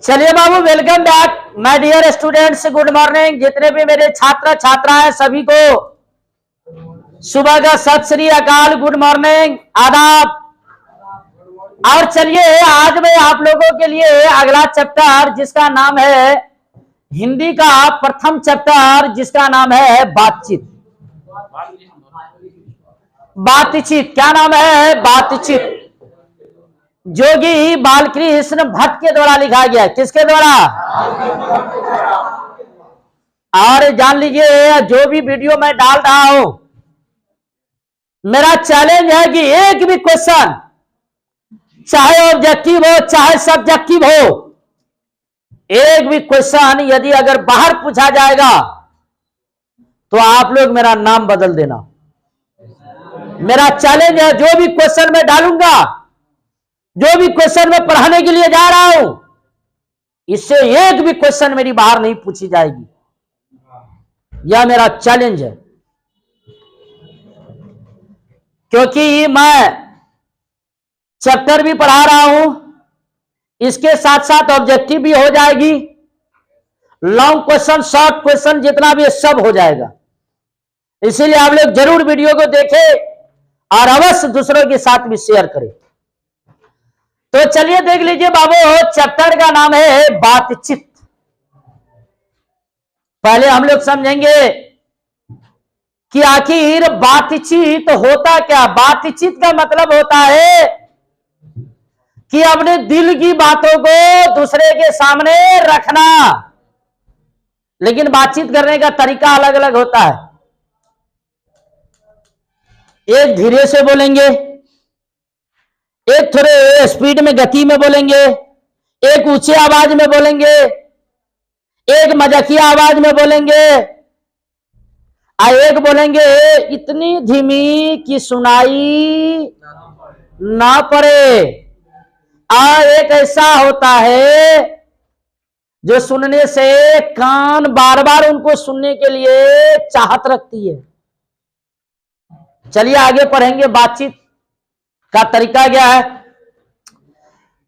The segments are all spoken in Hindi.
चलिए बाबू, welcome back my dear students. Good morning. जितने भी मेरे छात्र छात्रा हैं सभी को सुबह का सत श्री अकाल, गुड मॉर्निंग, आदाब। और चलिए आज मैं आप लोगों के लिए अगला चैप्टर जिसका नाम है हिंदी का प्रथम चैप्टर जिसका नाम है बातचीत। बातचीत क्या नाम है? बातचीत। जोगी बालकृष्ण भट्ट के द्वारा लिखा गया। किसके द्वारा? और जान लीजिए, जो भी वीडियो मैं डाल रहा हूं, मेरा चैलेंज है कि एक भी क्वेश्चन, चाहे ऑब्जेक्टिव हो चाहे सब्जेक्टिव हो, एक भी क्वेश्चन यदि अगर बाहर पूछा जाएगा तो आप लोग मेरा नाम बदल देना। मेरा चैलेंज है, जो भी क्वेश्चन मैं डालूंगा, जो भी क्वेश्चन मैं पढ़ाने के लिए जा रहा हूं, इससे एक भी क्वेश्चन मेरी बाहर नहीं पूछी जाएगी। यह मेरा चैलेंज है, क्योंकि मैं चैप्टर भी पढ़ा रहा हूं, इसके साथ साथ ऑब्जेक्टिव भी हो जाएगी, लॉन्ग क्वेश्चन शॉर्ट क्वेश्चन जितना भी सब हो जाएगा। इसीलिए आप लोग जरूर वीडियो को देखें और अवश्य दूसरों के साथ भी शेयर करें। तो चलिए देख लीजिए बाबू, चैप्टर का नाम है बातचीत। पहले हम लोग समझेंगे कि आखिर बातचीत होता क्या। बातचीत का मतलब होता है कि अपने दिल की बातों को दूसरे के सामने रखना। लेकिन बातचीत करने का तरीका अलग अलग होता है। एक धीरे से बोलेंगे, एक थोड़े स्पीड में गति में बोलेंगे, एक ऊंचे आवाज में बोलेंगे, एक मजाकिया आवाज में बोलेंगे, और एक बोलेंगे इतनी धीमी कि सुनाई ना पड़े। और एक ऐसा होता है जो सुनने से कान बार बार उनको सुनने के लिए चाहत रखती है। चलिए आगे पढ़ेंगे बातचीत का तरीका क्या है।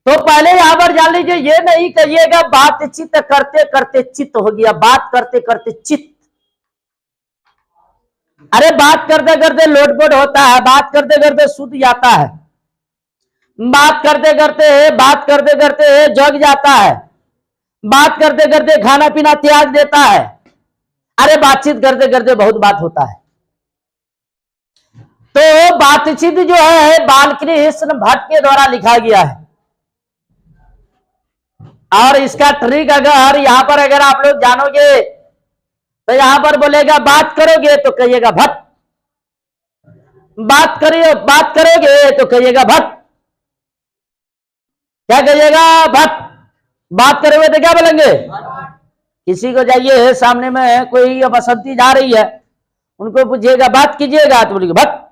तो पहले यहां पर जान लीजिए, ये नहीं कहिएगा बातचीत करते करते चित्त हो गया, बात करते करते चित्त। अरे बात करते करते लोटपोट होता है, बात करते करते सूत जाता है, बात करते करते जग जाता है, बात करते करते खाना पीना त्याग देता है। अरे बातचीत करते करते बहुत बात होता है। तो बातचीत जो है बालकृष्ण भट्ट के द्वारा लिखा गया है। और इसका ट्रिक अगर यहां पर अगर आप लोग जानोगे तो यहां पर बोलेगा बात करोगे तो कहिएगा भट्ट, बात करोगे तो कहिएगा भट्ट। क्या कहिएगा? भट्ट। बात करोगे तो क्या बोलेंगे? किसी को जाइए सामने में कोई बसंती जा रही है, उनको पूछिएगा बात कीजिएगा तो बोलेंगे भट्ट।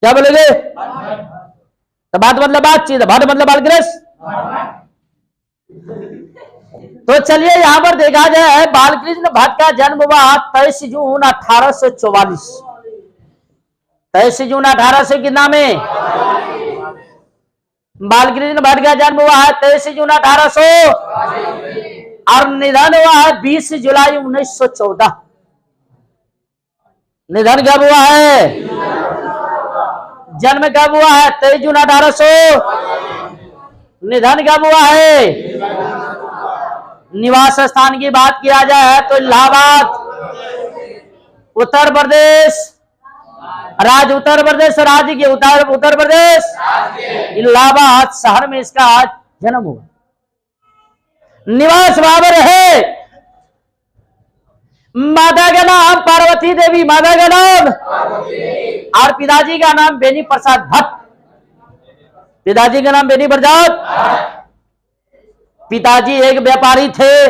क्या बोलेंगे? तो बात मतलब बातचीत, भट्ट मतलब बालकृष्ण। तो चलिए यहां पर देखा जाए, बालकृष्ण भट्ट का जन्म हुआ 23 जून 1844। 23 जून 1800 कितना में? बालकृष्ण भट्ट का जन्म हुआ है 23 जून 1800 और निधन हुआ है 20 जुलाई 1914। निधन कब हुआ है? जन्म कब हुआ है? 23 जून 1800। निधन कब हुआ है? निवास स्थान की बात किया जाए तो इलाहाबाद, उत्तर प्रदेश राज्य, उत्तर प्रदेश राज्य के उत्तर प्रदेश इलाहाबाद शहर में इसका आज जन्म हुआ। निवास बाबर है। माता का नाम पार्वती देवी, माता का नाम, और पिताजी का नाम बेनी प्रसाद भट्ट। पिताजी का नाम बेनी प्रसाद। पिताजी एक व्यापारी थे,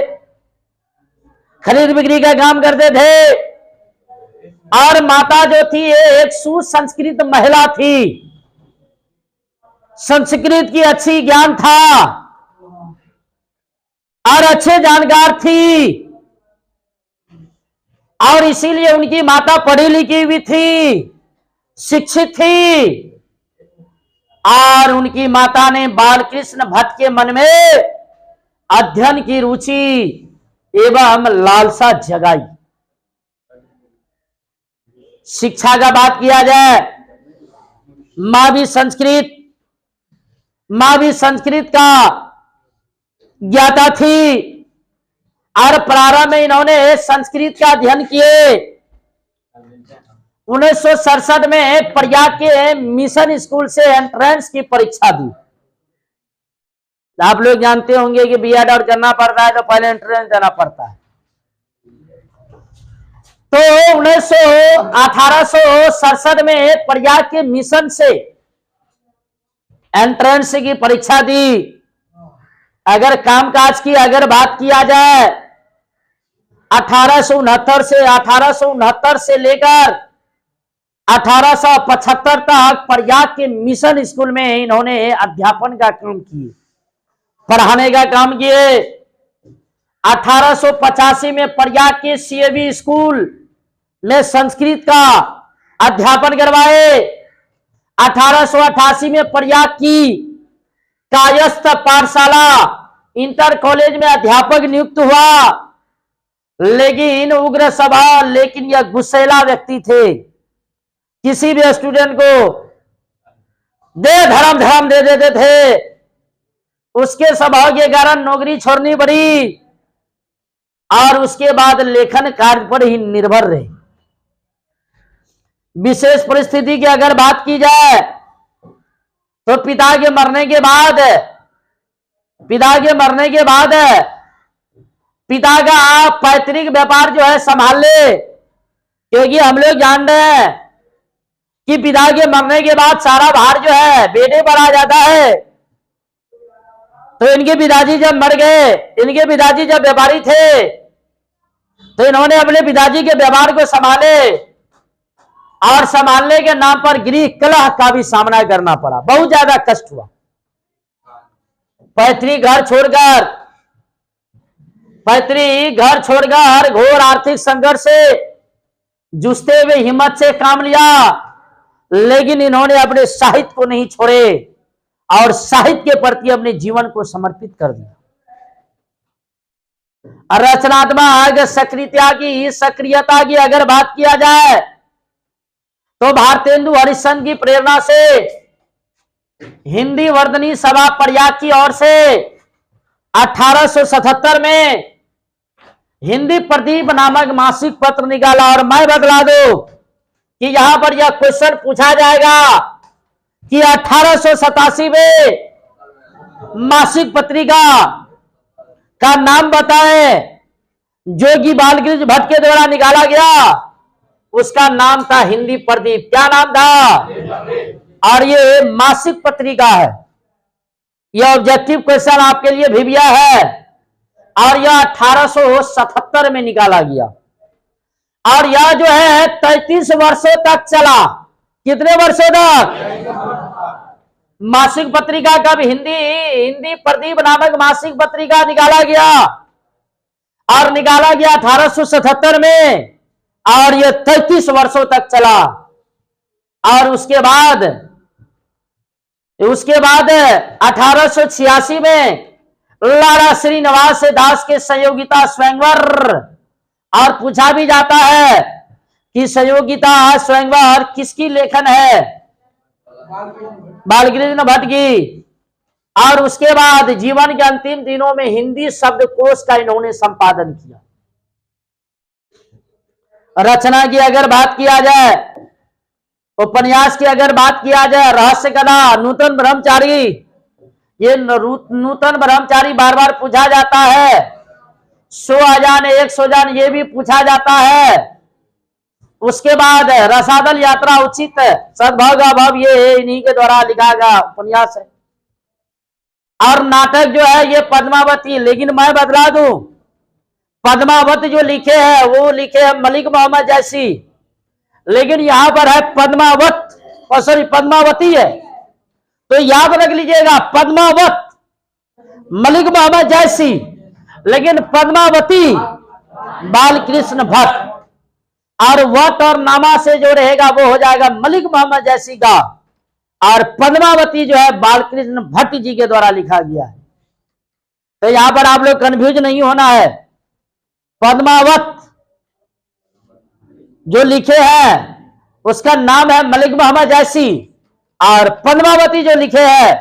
खरीद बिक्री का काम करते थे। और माता जो थी एक सुसंस्कृत महिला थी, संस्कृत की अच्छी ज्ञान था और अच्छे जानकार थी। और इसीलिए उनकी माता पढ़ी लिखी भी थी, शिक्षित थी। और उनकी माता ने बालकृष्ण भट्ट के मन में अध्ययन की रुचि एवं लालसा जगाई। शिक्षा का बात किया जाए, मां भी संस्कृत का ज्ञाता थी और प्रारंभ में इन्होंने संस्कृत का अध्ययन किए। 1967 में प्रयाग के मिशन स्कूल से एंट्रेंस की परीक्षा दी। आप लोग जानते होंगे कि बीएड और करना पड़ता है तो पहले एंट्रेंस देना पड़ता है। तो 1867 में प्रयाग के मिशन से एंट्रेंस की परीक्षा दी। अगर कामकाज की अगर बात किया जाए, 1869 से लेकर 1875 तक प्रयाग के मिशन स्कूल में इन्होंने अध्यापन का काम किए, पढ़ाने का काम किए। 1885 में प्रयाग के सीएवी स्कूल में संस्कृत का अध्यापन करवाए। 1888 में प्रयाग की कायस्थ पाठशाला इंटर कॉलेज में अध्यापक नियुक्त हुआ। लेकिन उग्र स्वभाव, लेकिन यह गुस्सैला व्यक्ति थे। किसी भी स्टूडेंट को धर्म दे देते थे। उसके स्वभाव के कारण नौकरी छोड़नी पड़ी और उसके बाद लेखन कार्य पर ही निर्भर रहे। विशेष परिस्थिति की अगर बात की जाए तो पिता के मरने के बाद पिता का पैतृक व्यापार जो है संभाल ले, क्योंकि हम लोग जान रहे हैं कि पिता के मरने के बाद सारा भार जो है बेटे पर आ जाता है। तो इनके पिताजी जब मर गए, इनके पिताजी जब व्यापारी थे, तो इन्होंने अपने पिताजी के व्यवहार को संभाले और संभालने के नाम पर गृह कलह का भी सामना करना पड़ा। बहुत ज्यादा कष्ट हुआ। पैतृक घर छोड़कर घोर आर्थिक संघर्ष से जूझते हुए हिम्मत से काम लिया, लेकिन इन्होंने अपने साहित्य को नहीं छोड़े और साहित्य के प्रति अपने जीवन को समर्पित कर दिया। रचनात्मक सक्रियता की अगर बात किया जाए तो भारतेंदु हरिश्चंद्र की प्रेरणा से हिंदी वर्धनी सभा प्रयाग की ओर से 1877 में हिंदी प्रदीप नामक मासिक पत्र निकाला। और मैं बतला दूं कि यहां पर यह क्वेश्चन पूछा जाएगा कि 1887 में मासिक पत्रिका का नाम बताएं जो कि बालकृष्ण भट्ट के द्वारा निकाला गया। उसका नाम था हिंदी प्रदीप। क्या नाम था? और ये मासिक पत्रिका है। यह ऑब्जेक्टिव क्वेश्चन आपके लिए भी दिया है और यह 1877 में निकाला गया और यह जो है 33 वर्षों तक चला। कितने वर्षों तक? मासिक पत्रिका कब हिंदी प्रदीप नामक मासिक पत्रिका निकाला गया और निकाला गया 1877 में और यह 33 वर्षों तक चला। और उसके बाद 1886 में लाला श्रीनिवास दास के संयोगिता स्वयंवर, और पूछा भी जाता है कि संयोगिता स्वयंवर किसकी लेखन है? बालकृष्ण भट्ट की। और उसके बाद जीवन के अंतिम दिनों में हिंदी शब्दकोश का इन्होंने संपादन किया। रचना की अगर बात किया जाए, उपन्यास की अगर बात किया जाए, रहस्य कथा नूतन ब्रह्मचारी, ये नूतन ब्रह्मचारी बार बार पूछा जाता है। 100 अजान 100 जान ये भी पूछा जाता है। उसके बाद रसातल यात्रा उचित सद्भाव अभाव ये इन्हीं के द्वारा लिखा गया उपन्यास है। और नाटक जो है ये पद्मावती, लेकिन मैं बदला दूं, पद्मावत जो लिखे हैं वो लिखे हैं मलिक मोहम्मद जैसी, लेकिन यहां पर है पद्मावती है। तो याद रख लीजिएगा, पद्मावत मलिक मोहम्मद जैसी, लेकिन पद्मावती बालकृष्ण भट्ट। और वट और नामा से जो रहेगा वो हो जाएगा मलिक मोहम्मद जैसी का, और पद्मावती जो है बालकृष्ण भट्ट जी के द्वारा लिखा गया है। तो यहां पर आप लोग कंफ्यूज नहीं होना है। पद्मावत जो लिखे हैं उसका नाम है मलिक मोहम्मद जैसी, और पद्मावती जो लिखे हैं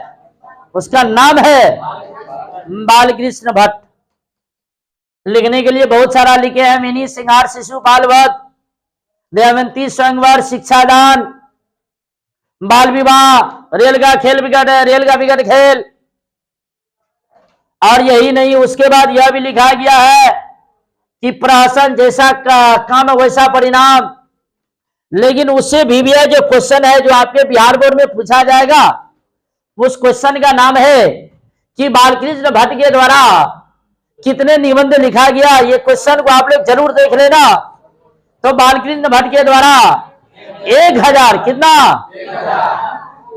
उसका नाम है बालकृष्ण भट्ट। लिखने के लिए बहुत सारा लिखे हैं, मिनी श्रृंगार शिशुपाल वध, दमयंती स्वयंवर, शिक्षादान, बाल विवाह, रेल का खेल बिगड़ है, रेल का बिगड़ खेल। और यही नहीं, उसके बाद यह भी लिखा गया है कि प्रहसन जैसा काम वैसा परिणाम। लेकिन उससे भी जो क्वेश्चन है जो आपके बिहार बोर्ड में पूछा जाएगा, उस क्वेश्चन का नाम है कि बालकृष्ण भट्ट के द्वारा कितने निबंध लिखा गया। ये क्वेश्चन को आप लोग जरूर देख लेना। तो बालकृष्ण भट्ट के द्वारा 1000 कितना,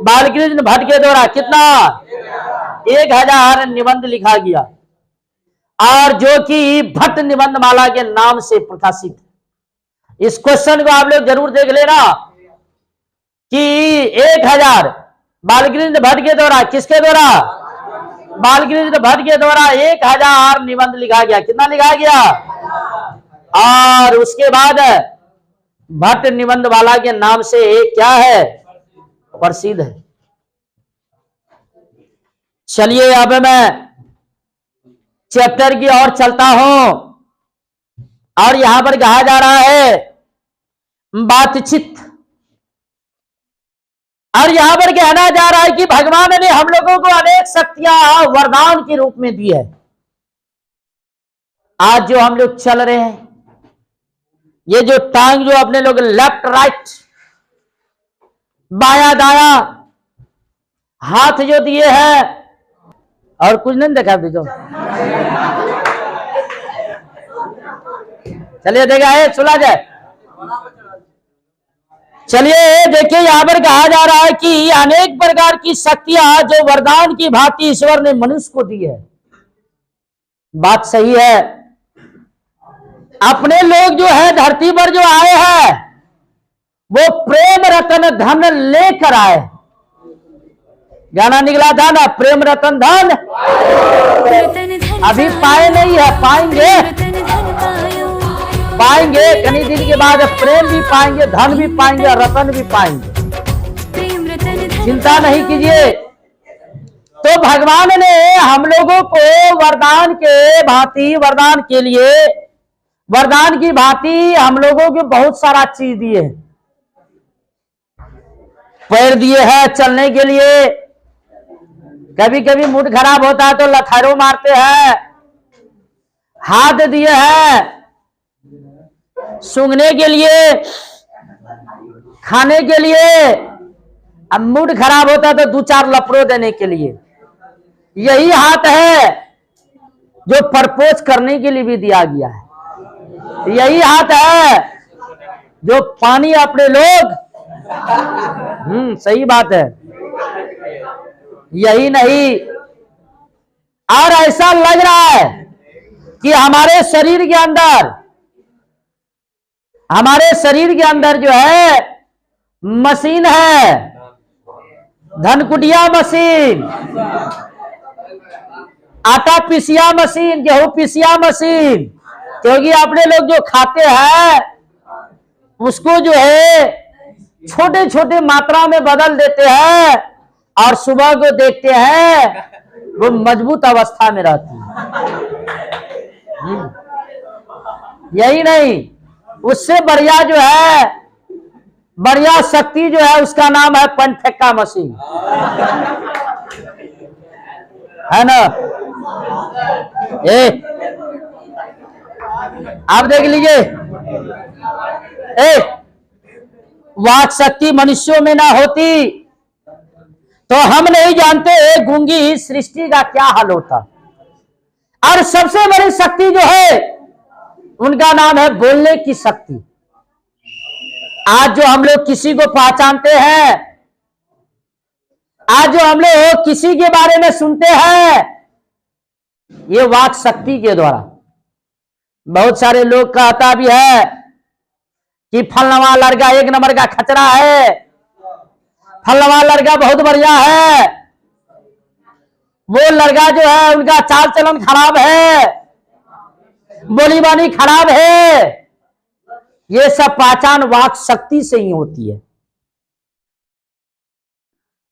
बालकृष्ण भट्ट के द्वारा कितना 1000 निबंध लिखा गया, और जो कि भट्ट निबंध माला के नाम से प्रकाशित है। इस क्वेश्चन को आप लोग जरूर देख लेना कि 1000 बालकृष्ण भट्ट के द्वारा, किसके द्वारा, बालकृष्ण भट्ट के द्वारा 1000 निबंध लिखा गया। कितना लिखा गया? और उसके बाद भट्ट निबंध वाला के नाम से क्या है, प्रसिद्ध है। चलिए अब मैं चैप्टर की ओर चलता हूं, और यहां पर कहा जा रहा है बातचीत। और यहां पर कहना जा रहा है कि भगवान ने हम लोगों को अनेक शक्तियां वरदान के रूप में दी है। आज जो हम लोग चल रहे हैं, ये जो टांग जो अपने लोग लेफ्ट राइट, बाया दाया, हाथ जो दिए हैं, और कुछ नहीं देखा दीजो, चलिए देखा है, सुना जाए। चलिए देखिए, यहां पर कहा जा रहा है कि अनेक प्रकार की शक्तियां जो वरदान की भांति ईश्वर ने मनुष्य को दी है। बात सही है। अपने लोग जो है धरती पर जो आए हैं वो प्रेम रतन धन लेकर आए। गाना निकला था ना, प्रेम रतन धन अभी पाए नहीं है, पाएंगे पाएंगे कई दिन के बाद। प्रेम भी पाएंगे, धन भी पाएंगे, रतन भी पाएंगे, चिंता नहीं कीजिए। तो भगवान ने हम लोगों को वरदान के भांति, वरदान के लिए, वरदान की भांति हम लोगों को बहुत सारा चीज दिए। पैर दिए हैं चलने के लिए, कभी कभी मूड खराब होता है तो लथारो मारते हैं। हाथ दिए हैं सूंघने के लिए, खाने के लिए, अब मूड खराब होता है तो 2-4 लपड़ो देने के लिए। यही हाथ है जो प्रपोज करने के लिए भी दिया गया है। यही हाथ है जो पानी अपने लोग, सही बात है। यही नहीं, और ऐसा लग रहा है कि हमारे शरीर के अंदर, हमारे शरीर के अंदर जो है मशीन है, धनकुटिया मशीन, आटा पीसिया मशीन, गेहूं पीसिया मशीन। क्योंकि अपने लोग जो खाते हैं उसको जो है छोटे छोटे मात्रा में बदल देते हैं, और सुबह को देखते हैं वो मजबूत अवस्था में रहती है। यही नहीं, उससे बढ़िया जो है, बढ़िया शक्ति जो है उसका नाम है पंचफेक्का मशीन, है ना। आप देख लीजिए, वाक शक्ति मनुष्यों में ना होती तो हम नहीं जानते गूंगी सृष्टि का क्या हाल होता। और सबसे बड़ी शक्ति जो है उनका नाम है बोलने की शक्ति। आज जो हम लोग किसी को पहचानते हैं, आज जो हम लोग किसी के बारे में सुनते हैं, ये वाक शक्ति के द्वारा। बहुत सारे लोग कहता भी है कि फलनवा लड़का 1 नंबर का खचरा है, फलनवा लड़का बहुत बढ़िया है। वो लड़का जो है उनका चाल चलन खराब है, बोली बानी खराब है। ये सब पहचान वाक शक्ति से ही होती है।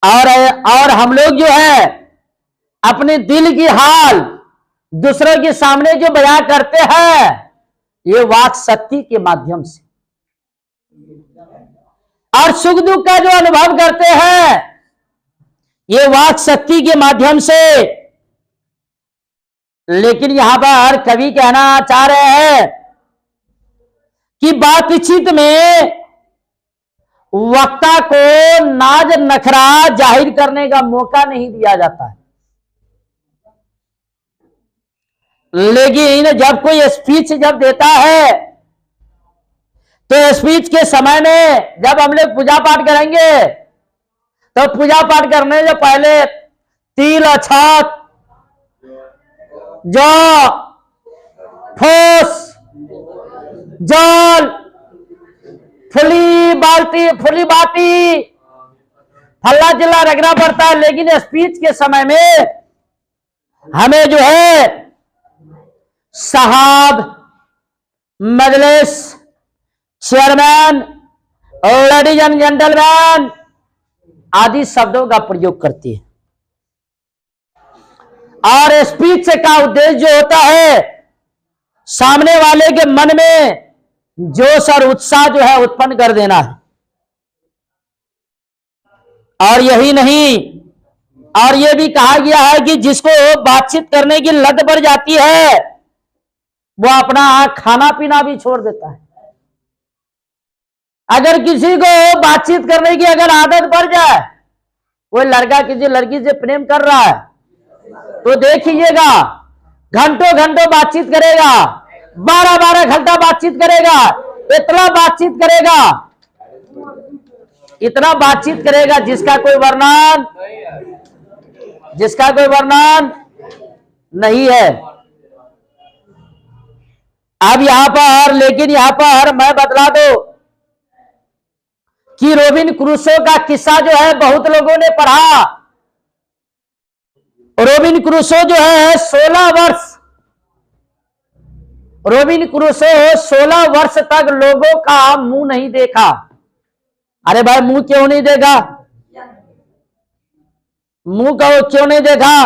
और हम लोग जो है अपने दिल की हाल दूसरों के सामने जो बयां करते हैं, ये वाक शक्ति के माध्यम से, और सुख दुख का जो अनुभव करते हैं, ये वाक शक्ति के माध्यम से। लेकिन यहां पर कवि कहना चाह रहे हैं कि बातचीत में वक्ता को नाज नखरा जाहिर करने का मौका नहीं दिया जाता है। लेकिन जब कोई स्पीच जब देता है, तो स्पीच के समय में जब हम लोग पूजा पाठ करेंगे, तो पूजा पाठ करने से पहले तिल, अक्षत, जौ, फूस, जल, फुली बाटी, फल्ला चिल्ला रखना पड़ता है। लेकिन स्पीच के समय में हमें जो है साहब, मजलिस, चेयरमैन, लेडीज एंड जेंटलमैन आदि शब्दों का प्रयोग करती है। और स्पीच का उद्देश्य जो होता है, सामने वाले के मन में जोश और उत्साह जो है उत्पन्न कर देना है। और यही नहीं, और यह भी कहा गया है कि जिसको बातचीत करने की लत पड़ जाती है, वो अपना खाना पीना भी छोड़ देता है। अगर किसी को बातचीत करने की अगर आदत पड़ जाए, कोई लड़का किसी लड़की से प्रेम कर रहा है, तो देखिएगा घंटों घंटों बातचीत करेगा, 12-12 घंटा बातचीत करेगा, इतना बातचीत करेगा जिसका कोई वर्णन नहीं है। अब लेकिन यहां पर मैं बतला दो कि रोबिन क्रूसो का किस्सा जो है बहुत लोगों ने पढ़ा। रोबिन क्रूसो जो है 16 वर्ष तक लोगों का मुंह नहीं देखा। अरे भाई, मुंह क्यों नहीं देखा? मुंह का क्यों नहीं देखा?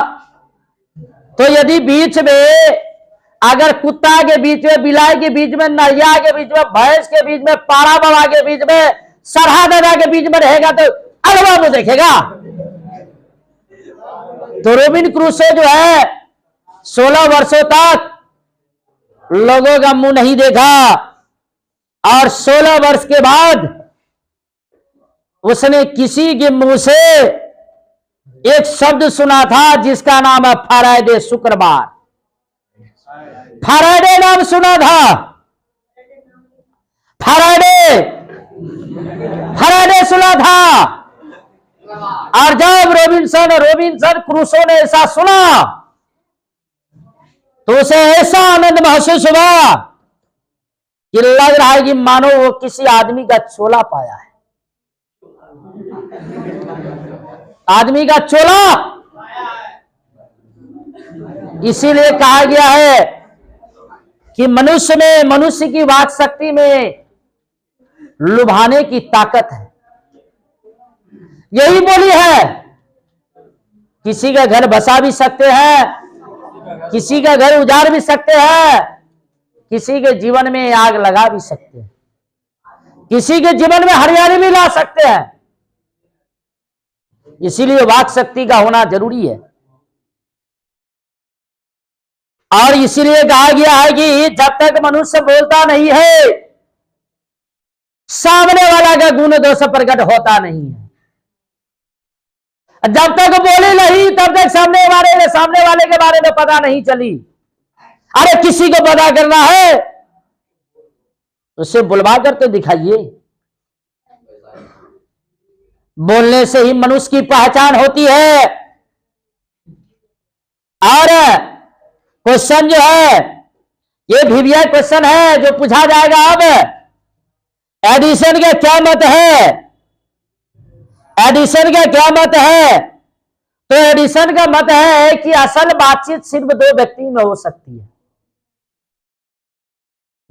तो यदि बीच में अगर कुत्ता के बीच में, बिलाई के बीच में, नैया के बीच में, भैंस के बीच में, पारा बाबा के बीच में, सरहा दादा के बीच में रहेगा, तो अगवा मुंह देखेगा। तो रोबिन क्रूसो जो है 16 वर्षों तक लोगों का मुंह नहीं देखा, और 16 वर्ष के बाद उसने किसी के मुंह से एक शब्द सुना था जिसका नाम है फ्राइडे, शुक्रवार। फ्राइडे नाम सुना था, फ्राइडे सुना था। और जब रोबिन्सन क्रूसो ने ऐसा सुना, तो उसे ऐसा आनंद महसूस हुआ कि लग रहा है कि मानो वो किसी आदमी का चोला पाया है। आदमी का चोला। इसीलिए कहा गया है कि मनुष्य की वाक शक्ति में लुभाने की ताकत है। यही बोली है, किसी का घर बसा भी सकते हैं, किसी का घर उजाड़ भी सकते हैं, किसी के जीवन में आग लगा भी सकते हैं, किसी के जीवन में हरियाली भी ला सकते हैं। इसीलिए वाक शक्ति का होना जरूरी है। और इसीलिए कहा गया है कि जब तक मनुष्य बोलता नहीं है, सामने वाला का गुण दोष प्रकट होता नहीं है। जब तक बोले नहीं, तब तक सामने वाले के बारे में पता नहीं चली। अरे किसी को पता करना है, उसे बुलवा करके दिखाइए। बोलने से ही मनुष्य की पहचान होती है। और क्वेश्चन जो है, ये वीवीआई क्वेश्चन है जो पूछा जाएगा। अब एडिसन का क्या मत है? एडिसन का क्या मत है? तो एडिसन का मत है कि असल बातचीत सिर्फ दो व्यक्ति में हो सकती है।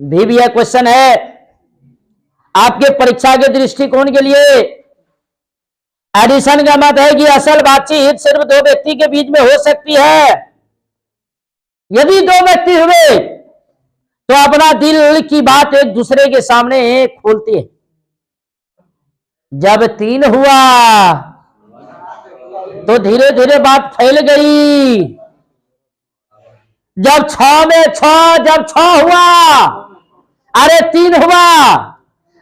भी यह क्वेश्चन है आपके परीक्षा के दृष्टिकोण के लिए। एडिसन का मत है कि असल बातचीत सिर्फ दो व्यक्ति के बीच में हो सकती है। यदि दो व्यक्ति हुए तो अपना दिल की बात एक दूसरे के सामने खोलते हैं। जब 3 हुआ तो धीरे धीरे बात फैल गई। जब 6 में 6, जब 6 हुआ, अरे 3 हुआ,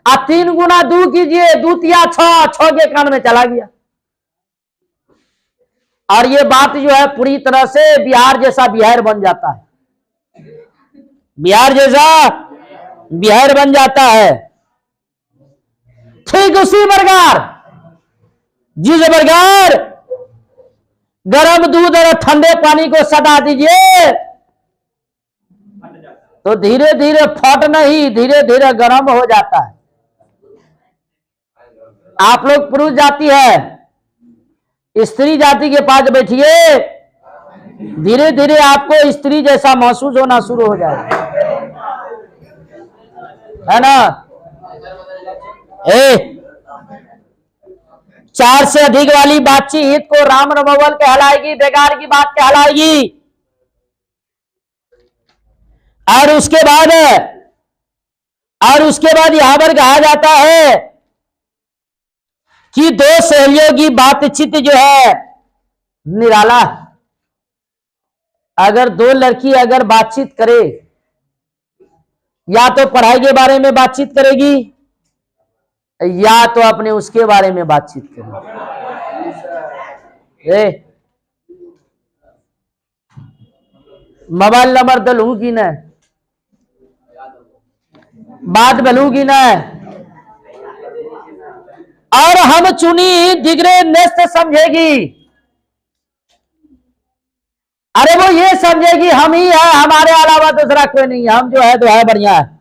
अब 3 गुना 2 कीजिए, 2 तिया 6, 6 के कान में चला गया। और ये बात जो है पूरी तरह से बिहार जैसा बिहार बन जाता है। बिहार जैसा बिहार बन जाता है। ठीक उसी प्रकार जिस प्रकार गर्म दूध और ठंडे पानी को सदा दीजिए तो धीरे धीरे फट नहीं, धीरे धीरे गर्म हो जाता है। आप लोग पुरुष जाति है, स्त्री जाति के पास बैठिए, धीरे धीरे आपको स्त्री जैसा महसूस होना शुरू हो जाएगा, है ना। 4 से अधिक वाली बातचीत को राम रमोवल कहलाएगी, बेकार की बात कहलाएगी। और उसके बाद यहां पर कहा जाता है कि 2 सहेलियों की बातचीत जो है निराला। अगर 2 लड़की अगर बातचीत करे, या तो पढ़ाई के बारे में बातचीत करेगी या तो अपने उसके बारे में बातचीत करेगी। मोबाइल नंबर दलू की न बात बलू की न, और हम चुनी दिगरे नेस्त समझेगी। अरे वो ये समझेगी हम ही है, हमारे अलावा दूसरा कोई नहीं है, हम जो है तो है बढ़िया है।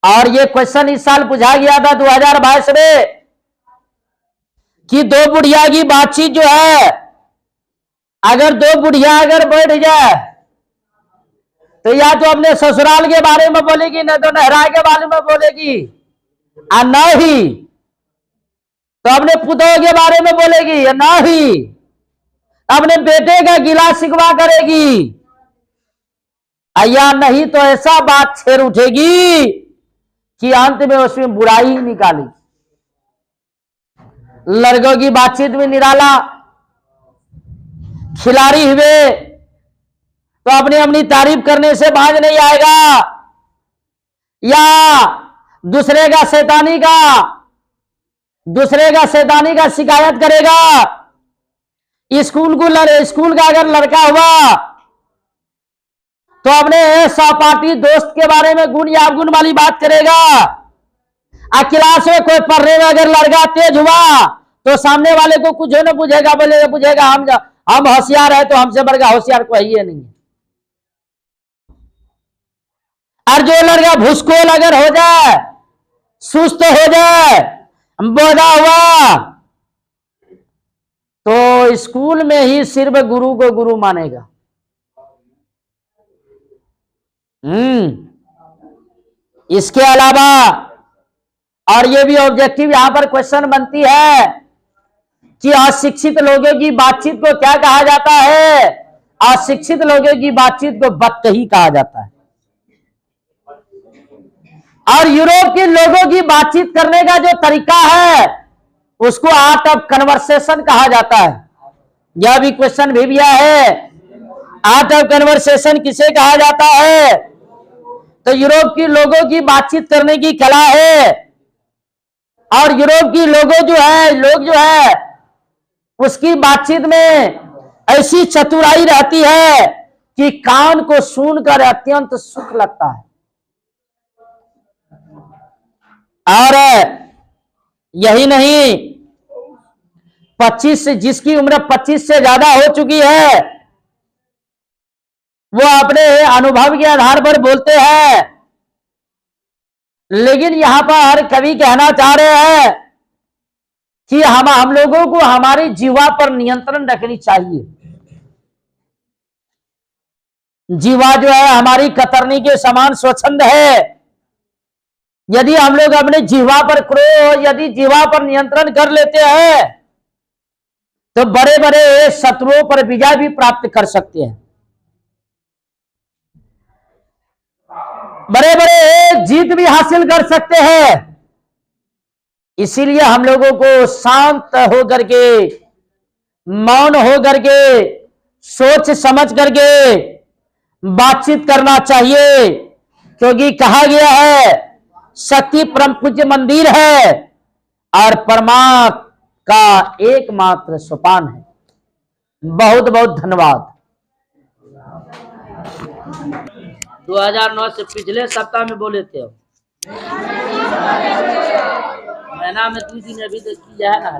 और ये क्वेश्चन इस साल पूछा गया था 2022 में कि 2 बुढ़िया की बातचीत जो है, अगर 2 बुढ़िया अगर बैठ जाए तो या तो अपने ससुराल के बारे में बोलेगी, न तो नहरा के बारे में बोलेगी, और न ही तो अपने पुतों के बारे में बोलेगी, या न ही अपने बेटे का गिला शिकवा करेगी, या नहीं तो ऐसा बात छेड़ उठेगी कि अंत में उसमें बुराई ही निकाली। लड़कों की बातचीत में निराला, खिलाड़ी हुए तो अपनी तारीफ करने से बाज नहीं आएगा, या दूसरे का शैतानी का शिकायत करेगा। स्कूल का अगर लड़का हुआ तो अपने सहपाठी दोस्त के बारे में गुण या अवगुण वाली बात करेगा। क्लास में कोई पढ़ने में अगर लड़का तेज हुआ तो सामने वाले को कुछ न पूछेगा हम होशियार है तो हमसे बढ़कर होशियार कोई है नहीं। और जो लड़का भूसकोल अगर हो जाए, सुस्त हो जाए, बोधा हुआ, तो स्कूल में ही सिर्फ गुरु को गुरु मानेगा। इसके अलावा और ये भी ऑब्जेक्टिव यहां पर क्वेश्चन बनती है कि अशिक्षित लोगों की बातचीत को क्या कहा जाता है। अशिक्षित लोगों की बातचीत को बदकही कहा जाता है। और यूरोप के लोगों की बातचीत करने का जो तरीका है उसको आर्ट ऑफ कन्वर्सेशन कहा जाता है। यह भी क्वेश्चन भी दिया है, आर्ट ऑफ कन्वर्सेशन किसे कहा जाता है। तो यूरोप के लोगों की बातचीत करने की कला है। और यूरोप की लोग जो है उसकी बातचीत में ऐसी चतुराई रहती है कि कान को सुनकर अत्यंत सुख लगता है। और यही नहीं, 25 से जिसकी उम्र 25 से ज्यादा हो चुकी है वो अपने अनुभव के आधार पर बोलते हैं। लेकिन यहां पर कवि कहना चाह रहे हैं कि हम लोगों को हमारी जीवा पर नियंत्रण रखनी चाहिए। जीवा जो है हमारी कतरनी के समान स्वच्छंद है। यदि हम लोग अपने जीवा पर क्रोध, यदि जीवा पर नियंत्रण कर लेते हैं तो बड़े बड़े शत्रुओं पर विजय भी प्राप्त कर सकते हैं, बड़े बड़े जीत भी हासिल कर सकते हैं। इसीलिए हम लोगों को शांत होकर के, मौन होकर के, सोच समझ करके बातचीत करना चाहिए, क्योंकि कहा गया है शक्ति परम पूज्य मंदिर है और परमात्मा का एकमात्र सोपान है। बहुत बहुत धन्यवाद। 2009 से पिछले सप्ताह में बोले थे, महीना में 3 दिन अभी तक किया है ना।